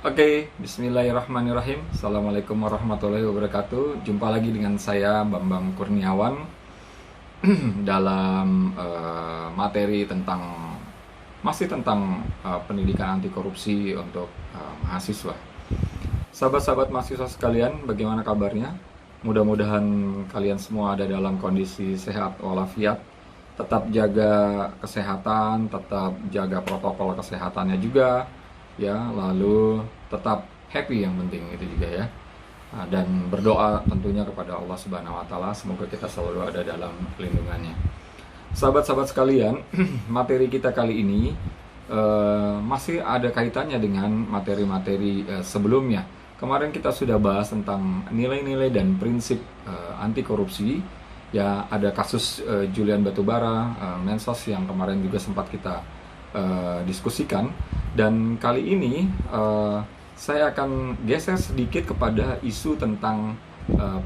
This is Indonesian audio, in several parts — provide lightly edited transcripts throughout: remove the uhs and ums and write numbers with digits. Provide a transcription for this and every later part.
Oke, bismillahirrahmanirrahim. Assalamualaikum warahmatullahi wabarakatuh. Jumpa lagi dengan saya Bambang Kurniawan dalam materi masih tentang pendidikan anti korupsi untuk mahasiswa. Sahabat-sahabat mahasiswa sekalian, bagaimana kabarnya? Mudah-mudahan kalian semua ada dalam kondisi sehat walafiat. Tetap jaga kesehatan, tetap jaga protokol kesehatannya juga, ya. Lalu tetap happy, yang penting itu juga, ya. Dan berdoa tentunya kepada Allah Subhanahu Wa Taala, semoga kita selalu ada dalam lindungannya. Sahabat-sahabat sekalian, materi kita kali ini masih ada kaitannya dengan materi-materi sebelumnya. Kemarin kita sudah bahas tentang nilai-nilai dan prinsip anti korupsi. Ya, ada kasus Julian Batubara, Mensos, yang kemarin juga sempat kita diskusikan. Dan kali ini saya akan geser sedikit kepada isu tentang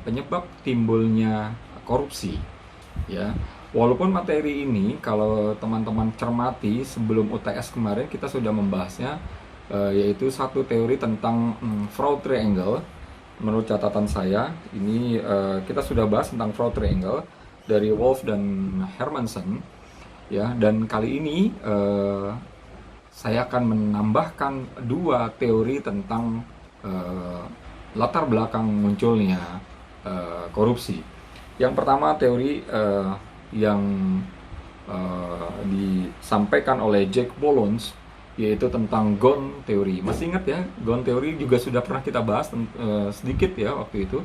penyebab timbulnya korupsi. Ya, walaupun materi ini kalau teman-teman cermati sebelum UTS kemarin kita sudah membahasnya, yaitu satu teori tentang fraud triangle. Menurut catatan saya, ini kita sudah bahas tentang fraud triangle dari Wolf dan Hermansen, ya. Dan kali ini saya akan menambahkan dua teori tentang latar belakang munculnya korupsi. Yang pertama, teori yang disampaikan oleh Jack Bolons, yaitu tentang Ghosn teori. Masih ingat ya, Ghosn teori juga sudah pernah kita bahas sedikit ya waktu itu,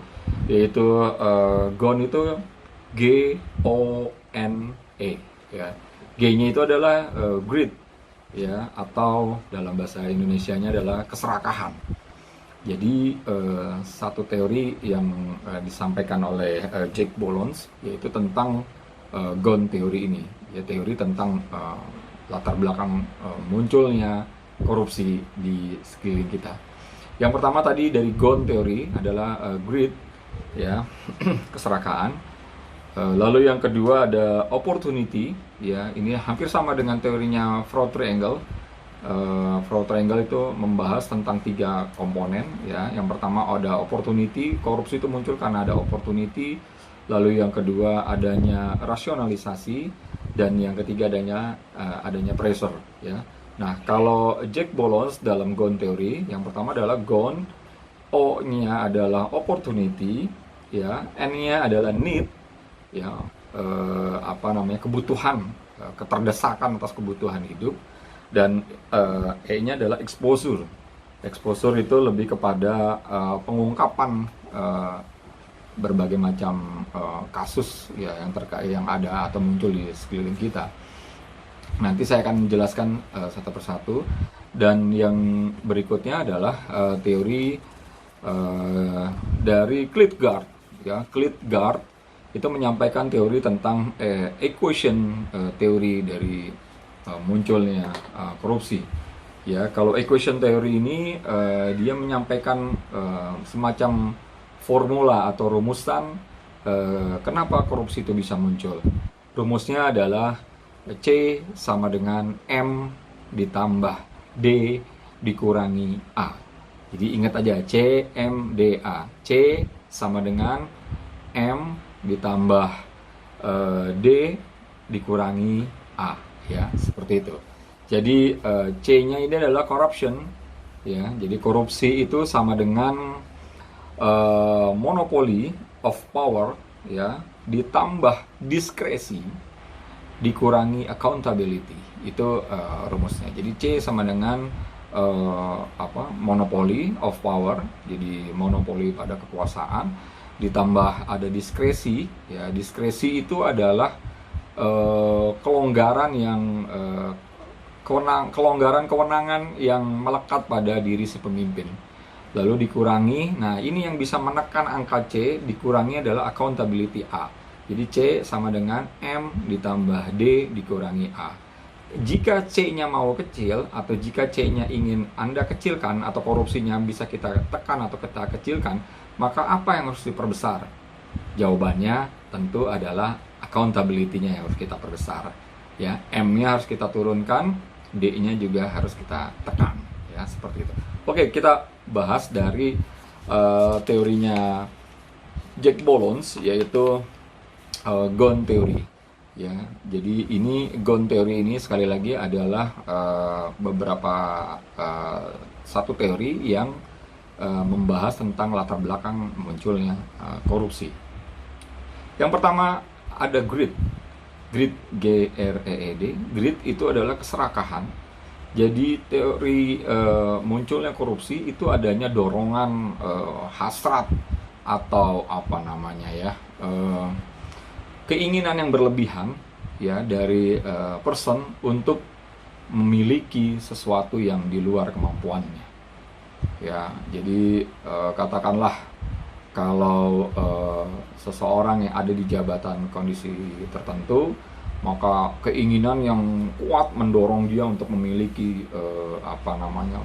yaitu Ghosn itu G-O-N-E, ya. G-nya itu adalah greed, ya, atau dalam bahasa Indonesianya adalah keserakahan. Jadi satu teori yang disampaikan oleh Jack Bolons, yaitu tentang Ghosn teori ini, ya, teori tentang latar belakang munculnya korupsi di sekeliling kita. Yang pertama tadi dari Ghosn teori adalah greed, ya, keserakahan. Lalu yang kedua ada opportunity, ya, ini hampir sama dengan teorinya fraud triangle. Fraud triangle itu membahas tentang tiga komponen, ya. Yang pertama ada opportunity, korupsi itu muncul karena ada opportunity. Lalu yang kedua adanya rasionalisasi, dan yang ketiga adanya pressure, ya. Nah, kalau Jack Bolons dalam Ghosn teori, yang pertama adalah Ghosn, O-nya adalah opportunity, ya, N-nya adalah need, ya, kebutuhan, keterdesakan atas kebutuhan hidup, dan E-nya adalah exposure. Exposure itu lebih kepada pengungkapan berbagai macam kasus, ya, yang ada atau muncul di sekeliling kita. Nanti saya akan menjelaskan satu persatu. Dan yang berikutnya adalah teori dari Klitgard, ya. Klitgard itu menyampaikan teori tentang equation teori dari munculnya korupsi. Ya, kalau equation teori ini dia menyampaikan semacam formula atau rumusan kenapa korupsi itu bisa muncul. Rumusnya adalah C sama dengan M ditambah D dikurangi A. Jadi ingat aja, C, M, D, A. C sama dengan M ditambah D dikurangi A, ya, seperti itu. Jadi C-nya ini adalah corruption, ya. Jadi korupsi itu sama dengan monopoly of power, ya, ditambah diskresi dikurangi accountability. Itu rumusnya. Jadi C sama dengan monopoly of power, jadi monopoli pada kekuasaan, ditambah ada diskresi, ya. Diskresi itu adalah kelonggaran kewenangan yang melekat pada diri si pemimpin. Lalu dikurangi, nah ini yang bisa menekan angka C, dikurangi adalah accountability A. Jadi C sama dengan M ditambah D dikurangi A. Jika C-nya mau kecil, atau jika C-nya ingin Anda kecilkan, atau korupsinya bisa kita tekan atau kita kecilkan, maka apa yang harus diperbesar? Jawabannya tentu adalah accountability-nya yang harus kita perbesar. Ya, M-nya harus kita turunkan, D-nya juga harus kita tekan. ya, seperti itu. Oke, kita bahas dari teorinya Jack Bolons, yaitu Gone Theory. Ya, jadi ini Gone Theory ini sekali lagi adalah satu teori yang membahas tentang latar belakang munculnya korupsi. Yang pertama ada greed, GREED. Greed itu adalah keserakahan. Jadi teori munculnya korupsi itu adanya dorongan, hasrat, atau apa namanya ya, keinginan yang berlebihan ya dari person untuk memiliki sesuatu yang di luar kemampuannya. Ya, jadi katakanlah kalau seseorang yang ada di jabatan kondisi tertentu, maka keinginan yang kuat mendorong dia untuk memiliki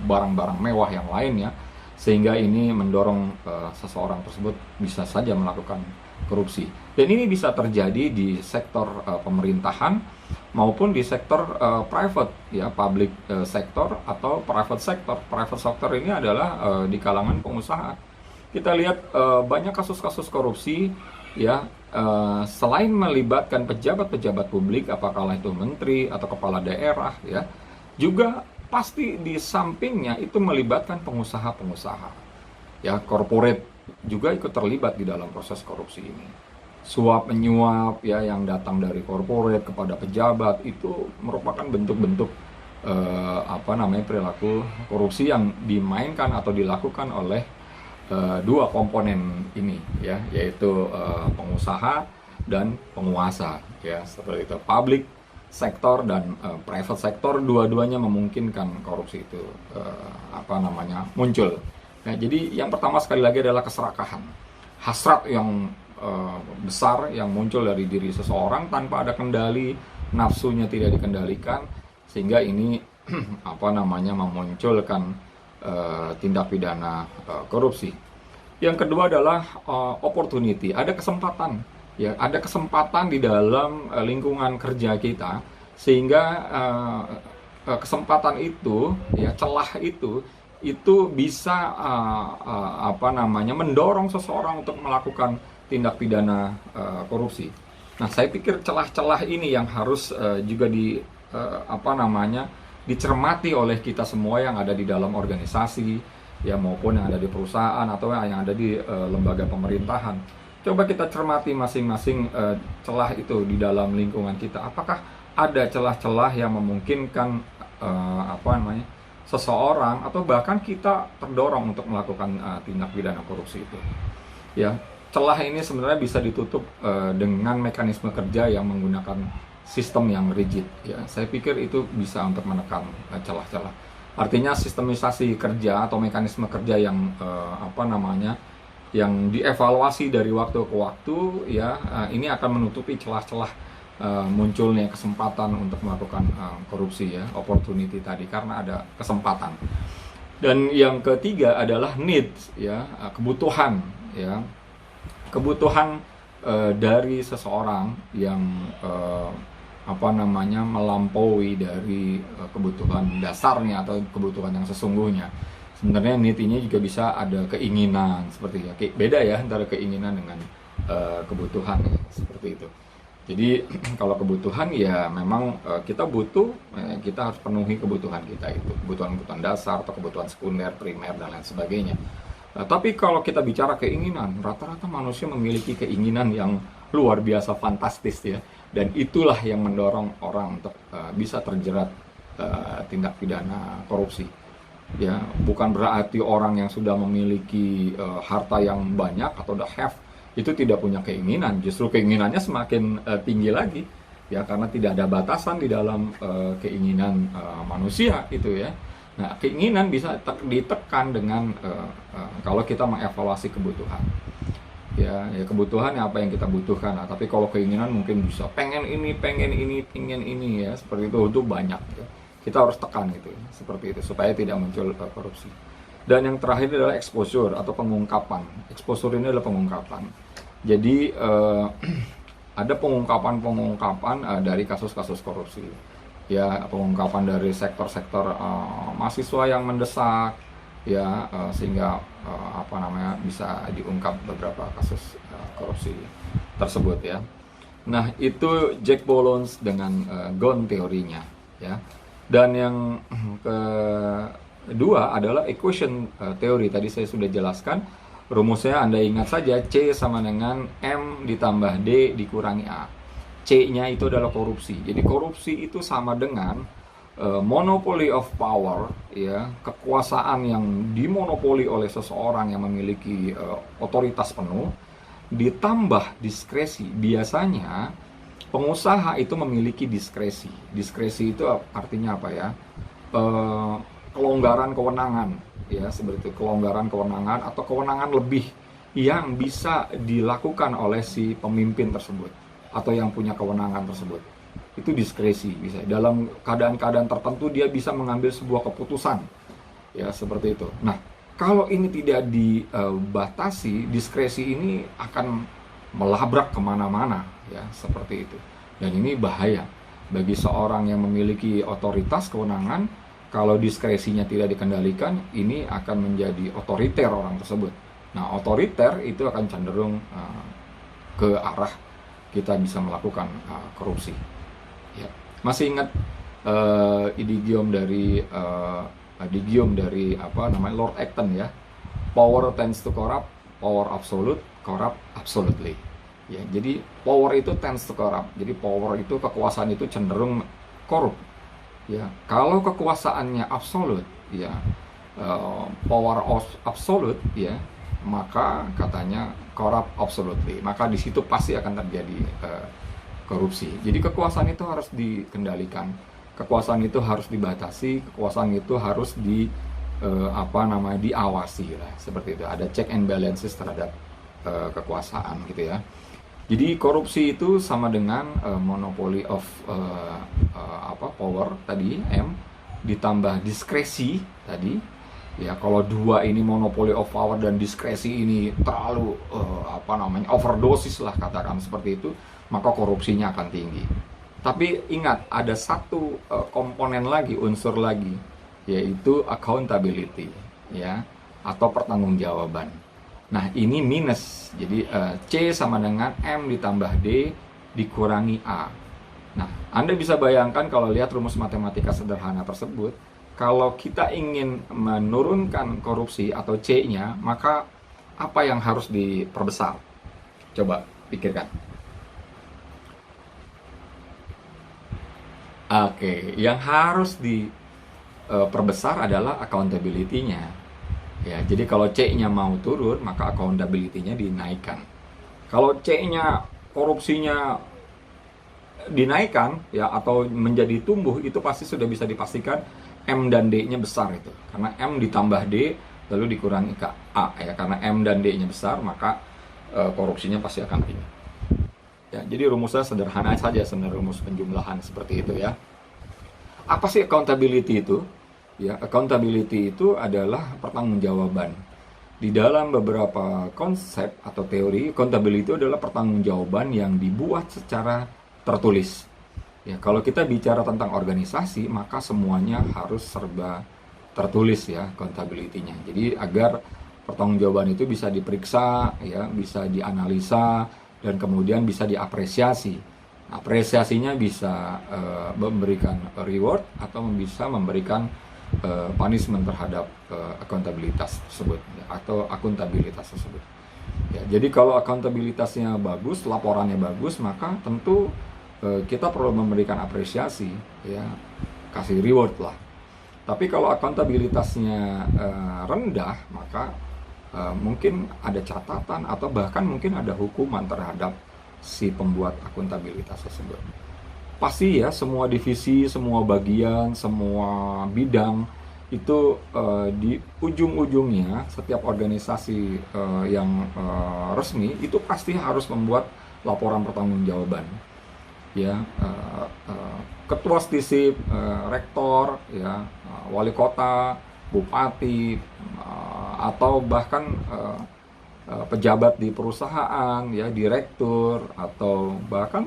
barang-barang mewah yang lainnya, sehingga ini mendorong seseorang tersebut bisa saja melakukan korupsi. Dan ini bisa terjadi di sektor pemerintahan maupun di sektor private, ya, public sector atau private sector. Private sector ini adalah di kalangan pengusaha. Kita lihat banyak kasus-kasus korupsi, ya, selain melibatkan pejabat-pejabat publik, apakah itu menteri atau kepala daerah, ya, juga pasti di sampingnya itu melibatkan pengusaha-pengusaha, ya, corporate juga ikut terlibat di dalam proses korupsi ini. Suap menyuap, ya, yang datang dari corporate kepada pejabat itu merupakan bentuk-bentuk perilaku korupsi yang dimainkan atau dilakukan oleh dua komponen ini, ya, yaitu pengusaha dan penguasa, ya, seperti itu. Public sektor dan private sektor, dua-duanya memungkinkan korupsi itu muncul. Nah, jadi yang pertama sekali lagi adalah keserakahan, hasrat yang besar yang muncul dari diri seseorang tanpa ada kendali, nafsunya tidak dikendalikan, sehingga ini memunculkan tindak pidana korupsi. Yang kedua adalah opportunity, ada kesempatan, ya, ada kesempatan di dalam lingkungan kerja kita, sehingga kesempatan itu, ya, celah itu bisa mendorong seseorang untuk melakukan tindak pidana korupsi. Nah, saya pikir celah-celah ini yang harus juga dicermati oleh kita semua yang ada di dalam organisasi, ya, maupun yang ada di perusahaan atau yang ada di lembaga pemerintahan. Coba kita cermati masing-masing celah itu di dalam lingkungan kita. Apakah ada celah-celah yang memungkinkan seseorang atau bahkan kita terdorong untuk melakukan tindak pidana korupsi itu? Ya, celah ini sebenarnya bisa ditutup dengan mekanisme kerja yang menggunakan sistem yang rigid, ya. Saya pikir itu bisa untuk menekan celah-celah. Artinya sistemisasi kerja atau mekanisme kerja yang yang dievaluasi dari waktu ke waktu, ya, ini akan menutupi celah-celah munculnya kesempatan untuk melakukan korupsi, ya, opportunity tadi, karena ada kesempatan. Dan yang ketiga adalah needs, ya, kebutuhan, ya, kebutuhan dari seseorang yang melampaui dari kebutuhan dasarnya atau kebutuhan yang sesungguhnya. Sebenarnya need ini juga bisa ada keinginan, seperti ya, beda ya antara keinginan dengan kebutuhan, ya, seperti itu. Jadi kalau kebutuhan, ya, memang kita butuh, kita harus penuhi kebutuhan kita itu, kebutuhan-kebutuhan dasar atau kebutuhan sekunder, primer, dan lain sebagainya. Tapi kalau kita bicara keinginan, rata-rata manusia memiliki keinginan yang luar biasa fantastis, ya, dan itulah yang mendorong orang untuk bisa terjerat tindak pidana korupsi. Ya, bukan berarti orang yang sudah memiliki harta yang banyak atau the have itu tidak punya keinginan, justru keinginannya semakin tinggi lagi, ya, karena tidak ada batasan di dalam keinginan manusia itu, ya. Nah, keinginan bisa ditekan dengan kalau kita mengevaluasi kebutuhan. Ya, kebutuhan apa yang kita butuhkan. Nah, tapi kalau keinginan mungkin bisa pengen ini, ya, seperti itu banyak, ya. Kita harus tekan gitu, ya, seperti itu supaya tidak muncul korupsi. Dan yang terakhir adalah exposure atau pengungkapan. Exposure ini adalah pengungkapan. Jadi ada pengungkapan dari kasus-kasus korupsi. ya, pengungkapan dari sektor-sektor mahasiswa yang mendesak, ya, sehingga apa namanya, bisa diungkap beberapa kasus korupsi tersebut, ya. Nah, itu Jack Palance dengan GONE teorinya, ya. Dan yang kedua adalah equation teori. Tadi saya sudah jelaskan rumusnya. Anda ingat saja, C sama dengan M ditambah D dikurangi A. C-nya itu adalah korupsi. Jadi korupsi itu sama dengan monopoly of power, ya, kekuasaan yang dimonopoli oleh seseorang yang memiliki otoritas penuh, ditambah diskresi. Biasanya pengusaha itu memiliki diskresi. Diskresi itu artinya apa, ya? Kelonggaran kewenangan, ya, seperti itu, kelonggaran kewenangan atau kewenangan lebih yang bisa dilakukan oleh si pemimpin tersebut atau yang punya kewenangan tersebut. Itu diskresi. Bisa dalam keadaan-keadaan tertentu dia bisa mengambil sebuah keputusan, ya, seperti itu. Nah, kalau ini tidak dibatasi, diskresi ini akan melabrak kemana-mana, ya, seperti itu. Dan ini bahaya bagi seorang yang memiliki otoritas kewenangan. Kalau diskresinya tidak dikendalikan, ini akan menjadi otoriter orang tersebut. Nah, otoriter itu akan cenderung ke arah kita bisa melakukan korupsi. Ya. Masih ingat idiom dari apa namanya, Lord Acton, ya, power tends to corrupt, power absolute corrupt absolutely. Ya, jadi power itu tends to corrupt. Jadi power itu, kekuasaan itu cenderung korup. Ya, kalau kekuasaannya absolut, ya, power of absolute, ya, maka katanya corrupt absolutely. Maka di situ pasti akan terjadi korupsi. Jadi kekuasaan itu harus dikendalikan, kekuasaan itu harus dibatasi, kekuasaan itu harus diawasi lah, seperti itu. Ada check and balances terhadap kekuasaan, gitu, ya. Jadi korupsi itu sama dengan monopoly of power tadi, M, ditambah diskresi tadi. Ya, kalau dua ini, monopoly of power dan diskresi ini terlalu overdosis lah, katakan seperti itu, maka korupsinya akan tinggi. Tapi ingat, ada satu komponen lagi, unsur lagi, yaitu accountability, ya, atau pertanggungjawaban. Nah, ini minus. Jadi C sama dengan M ditambah D dikurangi A. Nah, Anda bisa bayangkan kalau lihat rumus matematika sederhana tersebut, kalau kita ingin menurunkan korupsi atau C-nya, maka apa yang harus diperbesar? Coba pikirkan. Oke, yang harus diperbesar adalah accountability-nya. Ya, jadi kalau C-nya mau turun, maka accountability-nya dinaikkan. Kalau C-nya, korupsinya dinaikkan, ya, atau menjadi tumbuh, itu pasti sudah bisa dipastikan M dan D-nya besar itu. Karena M ditambah D lalu dikurangi ke A, ya, karena M dan D-nya besar, maka korupsinya pasti akan tinggi. Ya, jadi rumusnya sederhana saja, sebenarnya rumus penjumlahan seperti itu, ya. Apa sih accountability itu? Ya, accountability itu adalah pertanggungjawaban. Di dalam beberapa konsep atau teori, accountability itu adalah pertanggungjawaban yang dibuat secara tertulis. Ya, kalau kita bicara tentang organisasi, maka semuanya harus serba tertulis, ya, accountability-nya. Jadi agar pertanggungjawaban itu bisa diperiksa, ya, bisa dianalisa, dan kemudian bisa diapresiasi. Apresiasinya bisa memberikan reward atau bisa memberikan punishment terhadap akuntabilitas tersebut, ya, atau akuntabilitas tersebut. Ya, jadi kalau akuntabilitasnya bagus, laporannya bagus, maka tentu kita perlu memberikan apresiasi, ya, kasih reward lah. Tapi kalau akuntabilitasnya rendah, maka mungkin ada catatan atau bahkan mungkin ada hukuman terhadap si pembuat akuntabilitas tersebut. Pasti, ya, semua divisi, semua bagian, semua bidang itu di ujung-ujungnya setiap organisasi yang resmi itu pasti harus membuat laporan pertanggungjawaban. Ya, ketua stisip, rektor, ya, wali kota, bupati, atau bahkan pejabat di perusahaan, ya, direktur, atau bahkan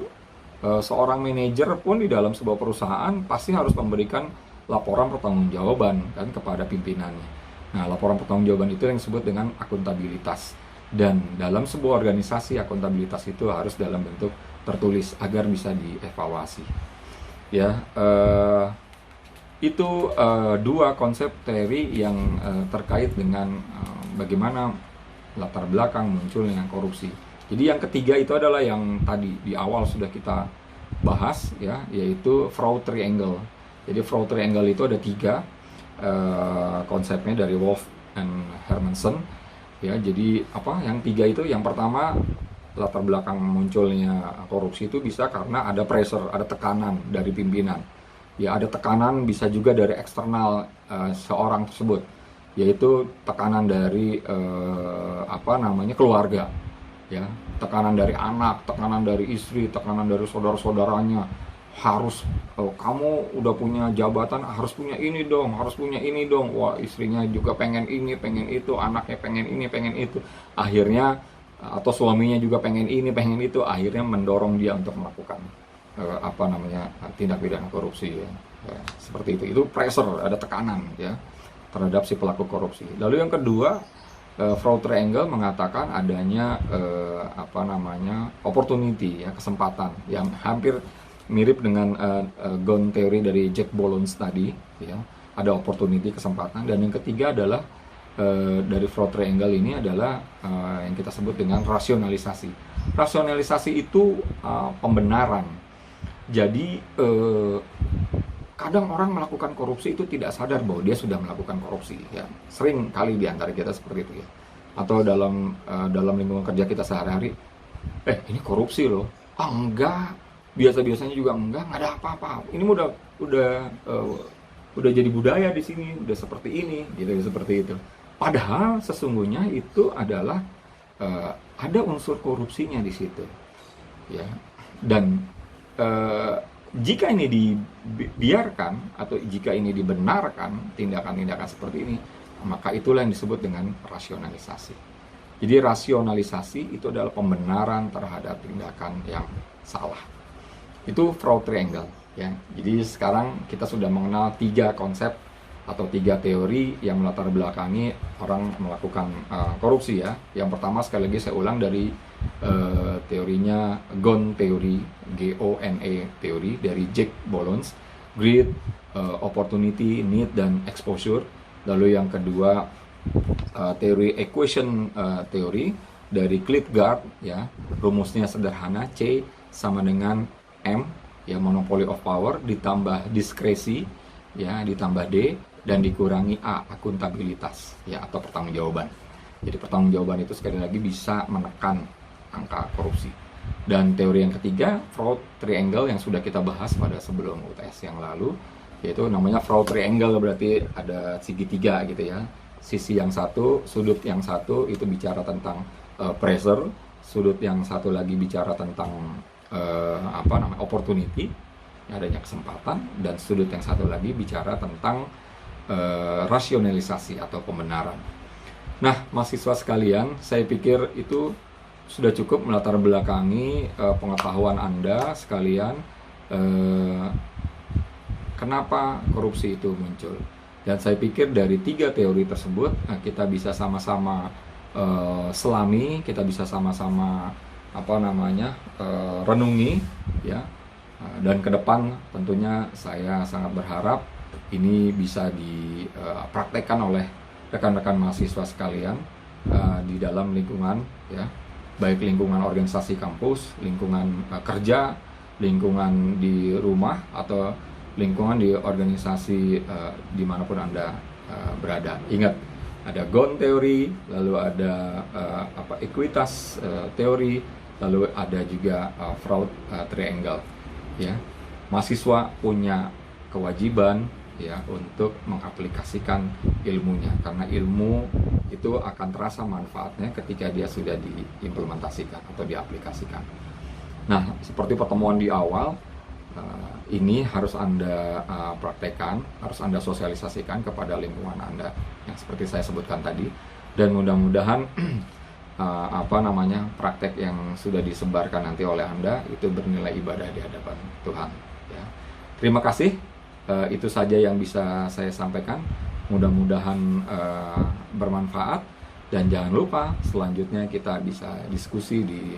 seorang manajer pun di dalam sebuah perusahaan pasti harus memberikan laporan pertanggungjawaban kan kepada pimpinannya. Nah, laporan pertanggungjawaban itu yang disebut dengan akuntabilitas. Dan dalam sebuah organisasi, akuntabilitas itu harus dalam bentuk tertulis agar bisa dievaluasi. Ya, itu dua konsep teori yang terkait dengan bagaimana latar belakang munculnya korupsi. Jadi yang ketiga itu adalah yang tadi di awal sudah kita bahas, ya, yaitu fraud triangle. Jadi fraud triangle itu ada tiga konsepnya dari Wolff and Hermansen. Ya, jadi yang tiga itu, yang pertama, latar belakang munculnya korupsi itu bisa karena ada pressure, ada tekanan dari pimpinan. Ya, ada tekanan bisa juga dari eksternal seorang tersebut, yaitu tekanan dari keluarga, ya, tekanan dari anak, tekanan dari istri, tekanan dari saudara-saudaranya. Harus kamu udah punya jabatan, harus punya ini dong, harus punya ini dong. Wah, istrinya juga pengen ini, pengen itu, anaknya pengen ini, pengen itu. Akhirnya atau suaminya juga pengen ini, pengen itu. Akhirnya mendorong dia untuk melakukan tindak pidana korupsi. Ya. Seperti itu. Itu pressure, ada tekanan ya terhadap si pelaku korupsi. Lalu yang kedua, fraud triangle mengatakan adanya opportunity, ya, kesempatan yang hampir mirip dengan Ghosn teori dari Jack Bolons tadi, ya. Ada opportunity, kesempatan. Dan yang ketiga adalah dari fraud triangle ini adalah yang kita sebut dengan rasionalisasi. Rasionalisasi itu pembenaran. Jadi kadang orang melakukan korupsi itu tidak sadar bahwa dia sudah melakukan korupsi, ya. Sering kali di antara kita seperti itu, ya. Atau dalam lingkungan kerja kita sehari-hari, ini korupsi loh. Enggak. Biasa-biasanya juga enggak ada apa-apa. Ini udah jadi budaya di sini, udah seperti ini, gitu, seperti itu. Padahal sesungguhnya itu adalah ada unsur korupsinya di situ, ya. Dan jika ini dibiarkan atau jika ini dibenarkan tindakan-tindakan seperti ini, maka itulah yang disebut dengan rasionalisasi. Jadi rasionalisasi itu adalah pembenaran terhadap tindakan yang salah. Itu fraud triangle, ya. Jadi sekarang kita sudah mengenal tiga konsep atau tiga teori yang melatar belakangi orang melakukan korupsi, ya. Yang pertama, sekali lagi saya ulang, dari teorinya Ghosn teori, G-O-N-E teori dari Jack Bolons, greed, opportunity, need, dan exposure. Lalu yang kedua, teori equation teori dari Klitgard, ya. Rumusnya sederhana, C sama dengan M, ya, monopoly of power, ditambah diskresi, ya, ditambah D, dan dikurangi A, akuntabilitas, ya, atau pertanggungjawaban. Jadi pertanggungjawaban itu sekali lagi bisa menekan angka korupsi. Dan teori yang ketiga, fraud triangle, yang sudah kita bahas pada sebelum UTS yang lalu, yaitu namanya fraud triangle, berarti ada segitiga gitu, ya. Sisi yang satu, sudut yang satu itu bicara tentang pressure, sudut yang satu lagi bicara tentang opportunity, adanya kesempatan, dan sudut yang satu lagi bicara tentang rasionalisasi atau pembenaran. Nah, mahasiswa sekalian, saya pikir itu sudah cukup melatar belakangi pengetahuan Anda sekalian kenapa korupsi itu muncul. Dan saya pikir dari tiga teori tersebut kita bisa sama-sama selami, kita bisa sama-sama renungi, ya. Dan ke depan tentunya saya sangat berharap ini bisa dipraktekkan oleh rekan-rekan mahasiswa sekalian di dalam lingkungan, ya, baik lingkungan organisasi kampus, lingkungan kerja, lingkungan di rumah, atau lingkungan di organisasi dimanapun Anda berada. Ingat, ada Ghosn teori, lalu ada ekuitas teori, lalu ada juga fraud triangle, ya. Mahasiswa punya kewajiban, ya, untuk mengaplikasikan ilmunya, karena ilmu itu akan terasa manfaatnya ketika dia sudah diimplementasikan atau diaplikasikan. Nah, seperti pertemuan di awal, ini harus Anda praktekkan, harus Anda sosialisasikan kepada lingkungan Anda yang seperti saya sebutkan tadi, dan mudah-mudahan praktek yang sudah disebarkan nanti oleh Anda itu bernilai ibadah di hadapan Tuhan. Ya. Terima kasih. Itu saja yang bisa saya sampaikan. Mudah-mudahan bermanfaat, dan jangan lupa selanjutnya kita bisa diskusi di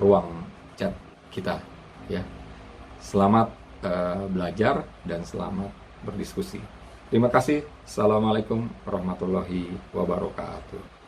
ruang chat kita. Ya. Selamat belajar dan selamat berdiskusi. Terima kasih. Assalamualaikum warahmatullahi wabarakatuh.